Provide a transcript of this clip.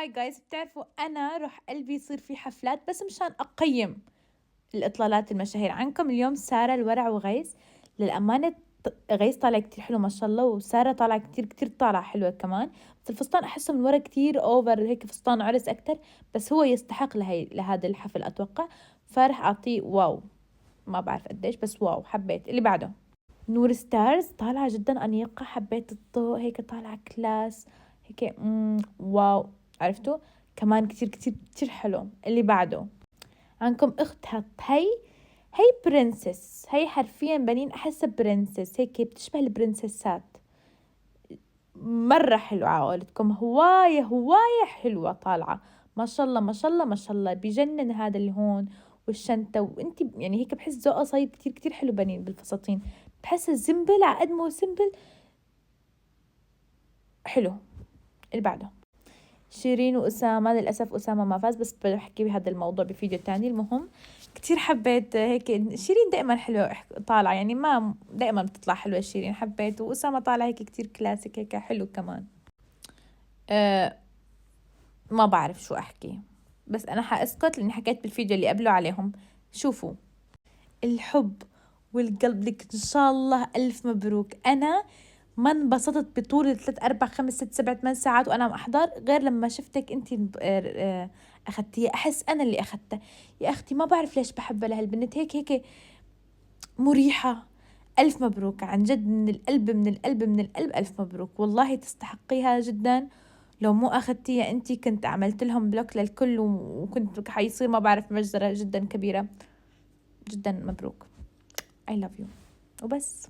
هاي جايز، بتعرفوا أنا رح قلبي يصير في حفلات بس مشان أقيم الإطلالات المشاهير. عندكم اليوم سارة الورع وغيث. للأمانة غيث طالع كتير حلو ما شاء الله، وسارة طالعة كتير طالعة حلوة كمان. بس الفستان أحسه من ورا كتير أوفر، هيك فستان عرس أكتر، بس هو يستحق لهذا الحفل أتوقع. فرح أعطيه واو، ما بعرف قديش بس واو، حبيت. اللي بعده نور ستارز، طالعة جدا أنيقة، حبيت الضوء هيك طالعة كلاس هيك. واو، عرفتوا كمان كتير حلو. اللي بعده عندكم اختها هي برنسس، هي حرفيا بنين احسها برنسس، هيك بتشبه البرنسسات. مرة حلوة على قولتكم، هواية حلوة طالعة، ما شاء الله ما شاء الله ما شاء الله، بجنن هذا اللي هون والشنطة. وانتي يعني هيك بحس ذوقها صاير كتير حلو بنين بالفساتين، بحسها زنبل على قد ما هو سمبل حلو. اللي بعده شيرين وأسامة، للأسف أسامة ما فاز، بس بحكي بهذا الموضوع بفيديو تاني. المهم كتير حبيت هيك شيرين، دائما حلوة طالعة، يعني ما دائما بتطلع حلوة شيرين، حبيت. وأسامة طالعة هيك كتير كلاسيك هيك حلو كمان. أه ما بعرف شو أحكي، بس أنا حأسكت لأني حكيت بالفيديو اللي قبله عليهم. شوفوا الحب والقلب لك إن شاء الله ألف مبروك. أنا ما انبسطت بطول 3 4 5 6 7 8 ساعات وأنا عم أحضر غير لما شفتك أنتي أخدتيها. أحس أنا اللي أخدتها يا أختي، ما بعرف ليش بحبها لهالبنت، هيك مريحة. ألف مبروك عن جد، من القلب من القلب من القلب، ألف مبروك والله تستحقيها جدا. لو مو أخدتيها أنتي كنت عملت لهم بلوك للكل، وكنت حيصير ما بعرف مجزرة جدا كبيرة. جدا مبروك، I love you. وبس.